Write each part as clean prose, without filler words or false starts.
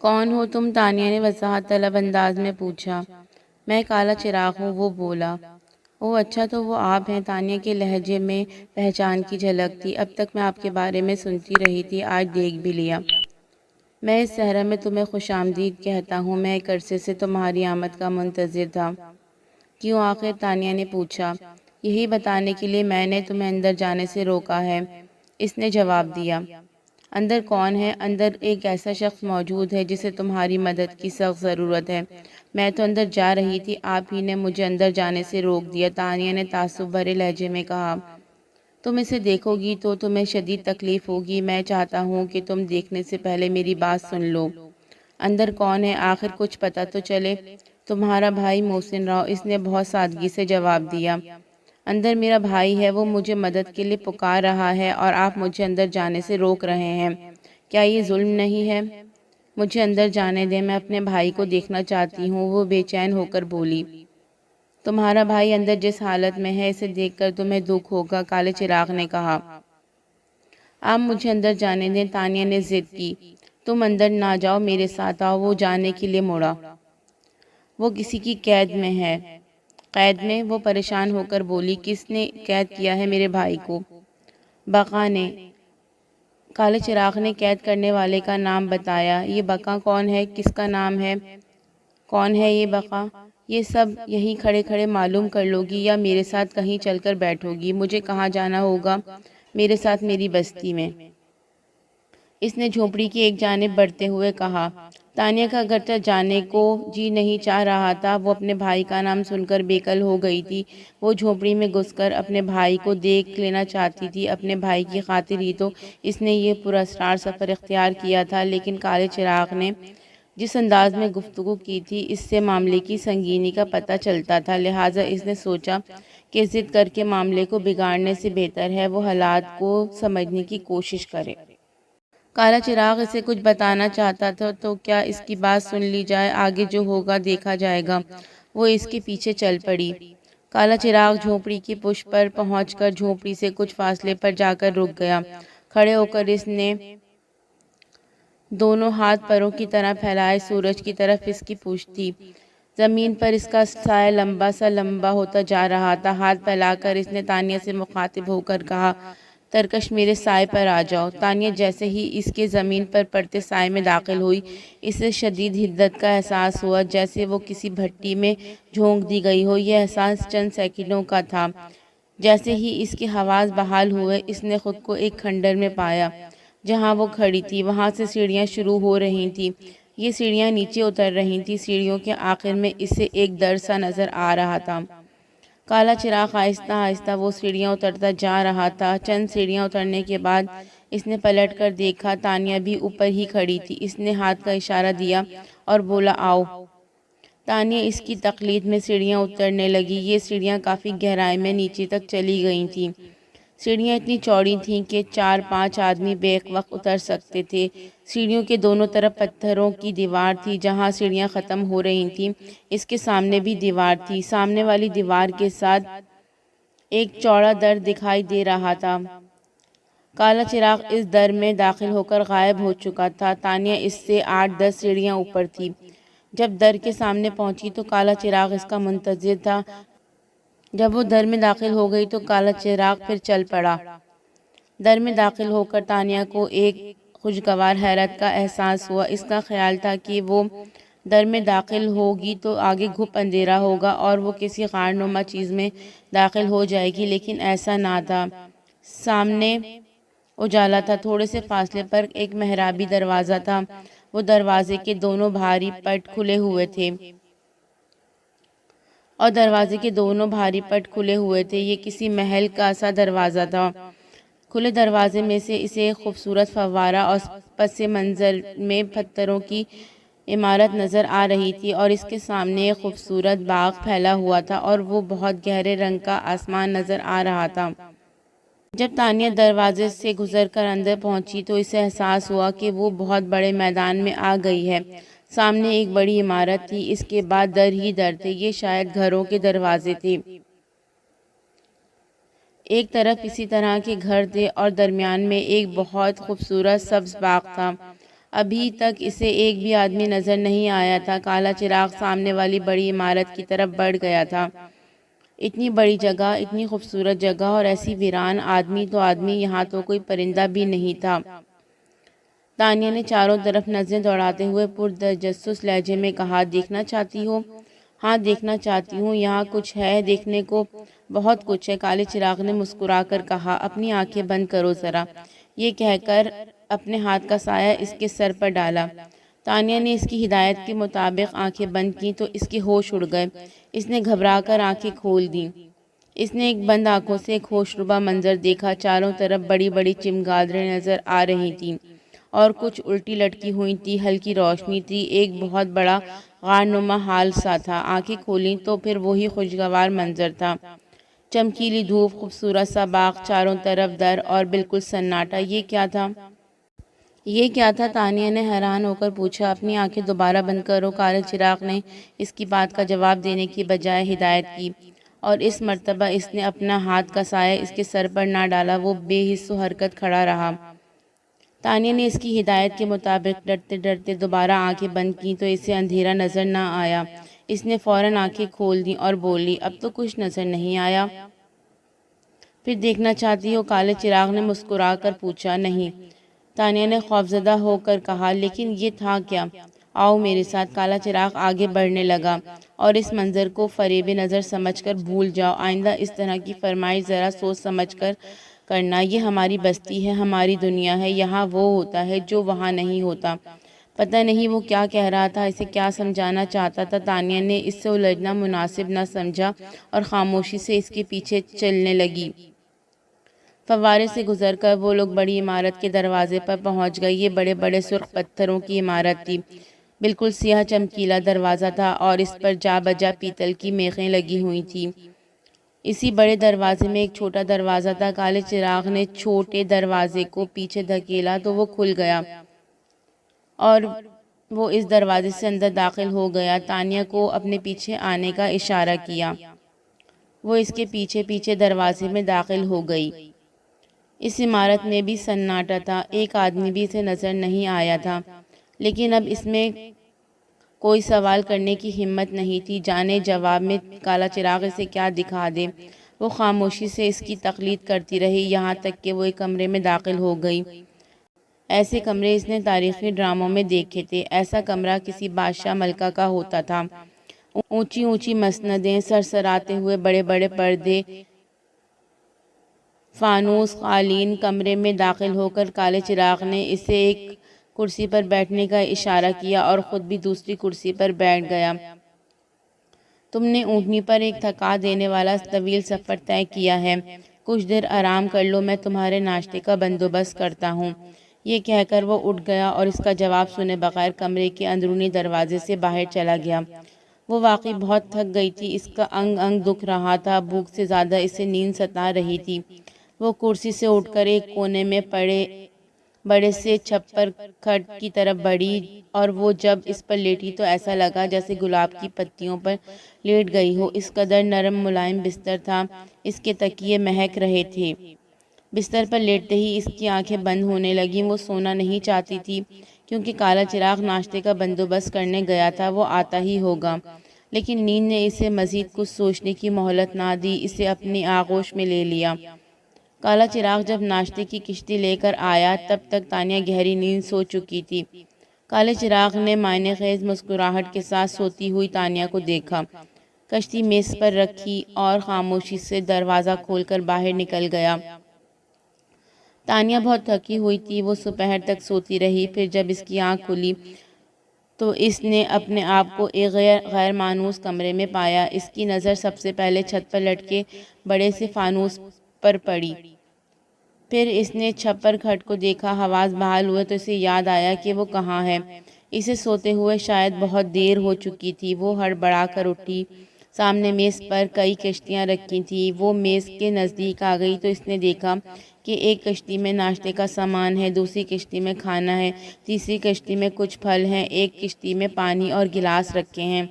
کون ہو تم؟ تانیہ نے وضاحت طلب انداز میں پوچھا۔ میں کالا چراغ ہوں، وہ بولا۔ اوہ اچھا، تو وہ آپ ہیں؟ تانیہ کے لہجے میں پہچان کی جھلک تھی۔ اب تک میں آپ کے بارے میں سنتی رہی تھی، آج دیکھ بھی لیا۔ میں اس صحرا میں تمہیں خوش آمدید کہتا ہوں، میں ایک عرصے سے تمہاری آمد کا منتظر تھا۔ کیوں آخر؟ تانیہ نے پوچھا۔ یہی بتانے کے لیے میں نے تمہیں اندر جانے سے روکا ہے، اس نے جواب دیا۔ اندر کون ہے؟ اندر ایک ایسا شخص موجود ہے جسے تمہاری مدد کی سخت ضرورت ہے۔ میں تو اندر جا رہی تھی، آپ ہی نے مجھے اندر جانے سے روک دیا، تانیہ نے تعصب بھرے لہجے میں کہا۔ تم اسے دیکھو گی تو تمہیں شدید تکلیف ہوگی، میں چاہتا ہوں کہ تم دیکھنے سے پہلے میری بات سن لو۔ اندر کون ہے آخر؟ کچھ پتہ تو چلے۔ تمہارا بھائی محسن راؤ، اس نے بہت سادگی سے جواب دیا۔ اندر میرا بھائی ہے، وہ مجھے مدد کے لیے پکار رہا ہے اور آپ مجھے اندر جانے سے روک رہے ہیں، کیا یہ ظلم نہیں ہے؟ مجھے اندر جانے دیں، میں اپنے بھائی کو دیکھنا چاہتی ہوں، وہ بے چین ہو کر بولی۔ تمہارا بھائی اندر جس حالت میں ہے، اسے دیکھ کر تمہیں دکھ ہوگا، کالے چراغ نے کہا۔ آپ مجھے اندر جانے دیں، تانیہ نے ضد کی۔ تم اندر نہ جاؤ، میرے ساتھ آؤ، وہ جانے کے لیے مڑا۔ وہ کسی کی قید میں ہے۔ قید میں؟ وہ پریشان ہو کر بولی۔ کس نے قید کیا ہے میرے بھائی کو؟ بقا نے۔ کالے چراغ نے قید کرنے والے کا نام بتایا۔ یہ بقا کون ہے؟ کس کا نام ہے؟ کون ہے یہ بقا؟ یہ سب یہیں کھڑے کھڑے معلوم کر لو گی یا میرے ساتھ کہیں چل کر بیٹھو گی؟ مجھے کہاں جانا ہوگا؟ میرے ساتھ میری بستی میں، اس نے جھونپڑی کی ایک جانب بڑھتے ہوئے کہا۔ تانیہ کا اگرچہ جانے کو جی نہیں چاہ رہا تھا، وہ اپنے بھائی کا نام سن کر بےکل ہو گئی تھی۔ وہ جھونپڑی میں گھس کر اپنے بھائی کو دیکھ لینا چاہتی تھی، اپنے بھائی کی خاطر ہی تو اس نے یہ پراسرار سفر اختیار کیا تھا، لیکن کالے چراغ نے جس انداز میں گفتگو کی تھی، اس سے معاملے کی سنگینی کا پتہ چلتا تھا، لہٰذا اس نے سوچا کہ ضد کر کے معاملے کو بگاڑنے سے بہتر ہے وہ حالات کو سمجھنے کی کوشش کرے۔ کالا چراغ اسے کچھ بتانا چاہتا تھا تو کیا اس کی بات سن لی جائے، آگے جو ہوگا دیکھا جائے گا۔ وہ اس کے پیچھے چل پڑی۔ کالا چراغ جھونپڑی کی پشت پر پہنچ کر جھونپڑی سے کچھ فاصلے پر جا کر رک گیا۔ کھڑے ہو کر اس نے دونوں ہاتھ پروں کی طرح پھیلائے، سورج کی طرف اس کی پشت تھی۔ زمین پر اس کا سایہ لمبا ہوتا جا رہا تھا۔ ہاتھ پھیلا کر اس نے تانیہ سے مخاطب ہو کر کہا، ترکش میرے سائے پر آ جاؤ۔ تانیہ جیسے ہی اس کے زمین پر پڑتے سائے میں داخل ہوئی، اسے شدید حدت کا احساس ہوا، جیسے وہ کسی بھٹی میں جھونک دی گئی ہو۔ یہ احساس چند سیکنڈوں کا تھا۔ جیسے ہی اس کے حواس بحال ہوئے، اس نے خود کو ایک کھنڈر میں پایا۔ جہاں وہ کھڑی تھی وہاں سے سیڑھیاں شروع ہو رہی تھیں، یہ سیڑھیاں نیچے اتر رہی تھیں۔ سیڑھیوں کے آخر میں اسے ایک در سا نظر آ رہا تھا۔ کالا چراغ آہستہ آہستہ وہ سیڑھیاں اترتا جا رہا تھا۔ چند سیڑھیاں اترنے کے بعد اس نے پلٹ کر دیکھا، تانیہ بھی اوپر ہی کھڑی تھی۔ اس نے ہاتھ کا اشارہ دیا اور بولا، آؤ۔ تانیہ اس کی تقلید میں سیڑھیاں اترنے لگی۔ یہ سیڑھیاں کافی گہرائی میں نیچے تک چلی گئی تھیں۔ سیڑھیاں اتنی چوڑی تھیں کہ 4-5 آدمی بیک وقت اتر سکتے تھے۔ سیڑھیوں کے دونوں طرف پتھروں کی دیوار تھی۔ جہاں سیڑھیاں ختم ہو رہی تھیں اس کے سامنے بھی دیوار تھی۔ سامنے والی دیوار کے ساتھ ایک چوڑا در دکھائی دے رہا تھا۔ کالا چراغ اس در میں داخل ہو کر غائب ہو چکا تھا۔ تانیہ اس سے 8-10 سیڑھیاں اوپر تھی۔ جب در کے سامنے پہنچی تو کالا چراغ اس کا منتظر تھا۔ جب وہ در میں داخل ہو گئی تو کالا چراغ پھر چل پڑا۔ در میں داخل ہو کر تانیہ کو ایک خوشگوار حیرت کا احساس ہوا۔ اس کا خیال تھا کہ وہ در میں داخل ہوگی تو آگے گھپ اندھیرا ہوگا اور وہ کسی غار نما چیز میں داخل ہو جائے گی، لیکن ایسا نہ تھا۔ سامنے اجالا تھا۔ تھوڑے سے فاصلے پر ایک محرابی دروازہ تھا۔ وہ دروازے کے دونوں بھاری پٹ کھلے ہوئے تھے یہ کسی محل کا سا دروازہ تھا۔ کھلے دروازے میں سے اسے ایک خوبصورت فوارہ اور پس منظر میں پتھروں کی عمارت نظر آ رہی تھی اور اس کے سامنے ایک خوبصورت باغ پھیلا ہوا تھا اور وہ بہت گہرے رنگ کا آسمان نظر آ رہا تھا۔ جب تانیہ دروازے سے گزر کر اندر پہنچی تو اسے احساس ہوا کہ وہ بہت بڑے میدان میں آ گئی ہے۔ سامنے ایک بڑی عمارت تھی، اس کے بعد در ہی در تھے، یہ شاید گھروں کے دروازے تھے۔ ایک طرف اسی طرح کے گھر تھے اور درمیان میں ایک بہت خوبصورت سبز باغ تھا۔ ابھی تک اسے ایک بھی آدمی نظر نہیں آیا تھا۔ کالا چراغ سامنے والی بڑی عمارت کی طرف بڑھ گیا تھا۔ اتنی بڑی جگہ، اتنی خوبصورت جگہ اور ایسی ویران، آدمی تو آدمی، یہاں تو کوئی پرندہ بھی نہیں تھا۔ تانیہ نے چاروں طرف نظریں دوڑاتے ہوئے پرتجسس لہجے میں کہا، دیکھنا چاہتی ہو؟ ہاں دیکھنا چاہتی ہوں، یہاں کچھ ہے دیکھنے کو؟ بہت کچھ ہے، کالے چراغ نے مسکرا کر کہا۔ اپنی آنکھیں بند کرو ذرا۔ یہ کہہ کر اپنے ہاتھ کا سایہ اس کے سر پر ڈالا۔ تانیہ نے اس کی ہدایت کے مطابق آنکھیں بند کیں تو اس کے ہوش اڑ گئے۔ اس نے گھبرا کر آنکھیں کھول دیں۔ اس نے ایک بند آنکھوں سے ایک ہوشربا منظر دیکھا۔ چاروں طرف بڑی بڑی چمگادڑیں نظر آ رہی تھیں اور کچھ الٹی لٹکی ہوئی تھی، ہلکی روشنی تھی، ایک بہت بڑا غارنما ہال سا تھا۔ آنکھیں کھولیں تو پھر وہی خوشگوار منظر تھا، چمکیلی دھوپ، خوبصورت سا باغ، چاروں طرف در اور بالکل سناٹا۔ یہ کیا تھا؟ یہ کیا تھا؟ تانیہ نے حیران ہو کر پوچھا۔ اپنی آنکھیں دوبارہ بند کرو۔ کالے چراغ نے اس کی بات کا جواب دینے کی بجائے ہدایت کی، اور اس مرتبہ اس نے اپنا ہاتھ کا سایہ اس کے سر پر نہ ڈالا۔ وہ بے حس و حرکت کھڑا رہا۔ تانیہ نے اس کی ہدایت کے مطابق ڈرتے ڈرتے دوبارہ آنکھیں بند کیں تو اسے اندھیرا نظر نہ آیا۔ اس نے فوراً آنکھیں کھول دیں اور بولی، اب تو کچھ نظر نہیں آیا؟ پھر دیکھنا چاہتی ہو؟ کالے چراغ نے مسکرا کر پوچھا۔ نہیں، تانیہ نے خوفزدہ ہو کر کہا۔ لیکن یہ تھا کیا؟ آؤ میرے ساتھ۔ کالا چراغ آگے بڑھنے لگا، اور اس منظر کو فریب نظر سمجھ کر بھول جاؤ۔ آئندہ اس طرح کی فرمائش ذرا سوچ سمجھ کر کرنا۔ یہ ہماری بستی ہے، ہماری دنیا ہے، یہاں وہ ہوتا ہے جو وہاں نہیں ہوتا۔ پتہ نہیں وہ کیا کہہ رہا تھا، اسے کیا سمجھانا چاہتا تھا۔ تانیہ نے اس سے الجھنا مناسب نہ سمجھا اور خاموشی سے اس کے پیچھے چلنے لگی۔ فوارے سے گزر کر وہ لوگ بڑی عمارت کے دروازے پر پہنچ گئے۔ یہ بڑے بڑے سرخ پتھروں کی عمارت تھی، بالکل سیاہ چمکیلا دروازہ تھا اور اس پر جا بجا پیتل کی میخیں لگی ہوئی تھیں۔ اسی بڑے دروازے میں ایک چھوٹا دروازہ تھا۔ کالے چراغ نے چھوٹے دروازے کو پیچھے دھکیلا تو وہ کھل گیا اور وہ اس دروازے سے اندر داخل ہو گیا۔ تانیہ کو اپنے پیچھے آنے کا اشارہ کیا۔ وہ اس کے پیچھے پیچھے دروازے میں داخل ہو گئی۔ اس عمارت میں بھی سناٹا تھا، ایک آدمی بھی اسے نظر نہیں آیا تھا، لیکن اب اس میں کوئی سوال کرنے کی ہمت نہیں تھی۔ جانے جواب میں کالا چراغ اسے کیا دکھا دے۔ وہ خاموشی سے اس کی تقلید کرتی رہی، یہاں تک کہ وہ ایک کمرے میں داخل ہو گئی۔ ایسے کمرے اس نے تاریخی ڈراموں میں دیکھے تھے۔ ایسا کمرہ کسی بادشاہ ملکہ کا ہوتا تھا۔ اونچی اونچی مسندیں، سرسراتے ہوئے بڑے بڑے پردے، فانوس قالین۔ کمرے میں داخل ہو کر کالے چراغ نے اسے ایک کرسی پر بیٹھنے کا اشارہ کیا اور خود بھی دوسری کرسی پر بیٹھ گیا۔ تم نے اونٹنی پر ایک تھکا دینے والا طویل سفر طے کیا ہے، کچھ دیر آرام کر لو، میں تمہارے ناشتے کا بندوبست کرتا ہوں۔ یہ کہہ کر وہ اٹھ گیا اور اس کا جواب سنے بغیر کمرے کے اندرونی دروازے سے باہر چلا گیا۔ وہ واقعی بہت تھک گئی تھی، اس کا انگ انگ دکھ رہا تھا، بھوک سے زیادہ اسے نیند ستا رہی تھی۔ وہ کرسی سے اٹھ کر ایک کونے میں پڑے بڑے سے چھپر کھٹ کی طرف بڑھی، اور وہ جب اس پر لیٹی تو ایسا لگا جیسے گلاب کی پتیوں پر لیٹ گئی ہو۔ اس قدر نرم ملائم بستر تھا، اس کے تکیے مہک رہے تھے۔ بستر پر لیٹتے ہی اس کی آنکھیں بند ہونے لگیں۔ وہ سونا نہیں چاہتی تھی، کیونکہ کالا چراغ ناشتے کا بندوبست کرنے گیا تھا، وہ آتا ہی ہوگا، لیکن نیند نے اسے مزید کچھ سوچنے کی مہلت نہ دی، اسے اپنی آغوش میں لے لیا۔ کالا چراغ جب ناشتے کی کشتی لے کر آیا تب تک تانیہ گہری نیند سو چکی تھی۔ کالے چراغ نے معنی خیز مسکراہٹ کے ساتھ سوتی ہوئی تانیہ کو دیکھا، کشتی میز پر رکھی اور خاموشی سے دروازہ کھول کر باہر نکل گیا۔ تانیہ بہت تھکی ہوئی تھی، وہ دوپہر تک سوتی رہی۔ پھر جب اس کی آنکھ کھلی تو اس نے اپنے آپ کو ایک غیر مانوس کمرے میں پایا۔ اس کی نظر سب سے پہلے چھت پر لٹکے بڑے سے فانوس پر پڑی، پھر اس نے چھپر کھٹ کو دیکھا۔ حواس بحال ہوئے تو اسے یاد آیا کہ وہ کہاں ہے۔ اسے سوتے ہوئے شاید بہت دیر ہو چکی تھی۔ وہ ہڑبڑا کر اٹھی، سامنے میز پر کئی کشتیاں رکھی تھیں۔ وہ میز کے نزدیک آ گئی تو اس نے دیکھا کہ ایک کشتی میں ناشتے کا سامان ہے، دوسری کشتی میں کھانا ہے، تیسری کشتی میں کچھ پھل ہیں، ایک کشتی میں پانی اور گلاس رکھے ہیں۔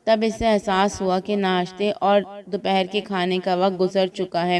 تب اسے احساس ہوا کہ ناشتے اور دوپہر کے کھانے کا وقت گزر چکا ہے۔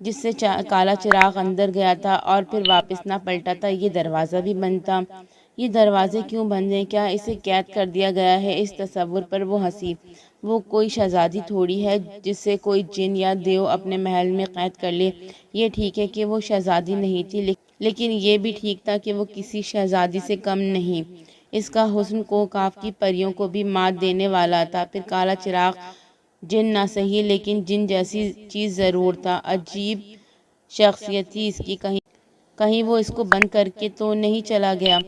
جس سے کالا چراغ اندر گیا تھا اور پھر واپس نہ پلٹا تھا۔ یہ دروازہ بھی بند تھا۔ یہ دروازے کیوں بند ہیں؟ کیا اسے قید کر دیا گیا ہے؟ اس تصور پر وہ ہنسی۔ وہ کوئی شہزادی تھوڑی ہے جسے کوئی جن یا دیو اپنے محل میں قید کر لے۔ یہ ٹھیک ہے کہ وہ شہزادی نہیں تھی، لیکن یہ بھی ٹھیک تھا کہ وہ کسی شہزادی سے کم نہیں۔ اس کا حسن کوکاف کی پریوں کو بھی مات دینے والا تھا۔ پھر کالا چراغ جن نہ سہی لیکن جن جیسی چیز ضرور تھا۔ عجیب شخصیت تھی اس کی، کہیں وہ اس کو بند کر کے تو نہیں چلا گیا۔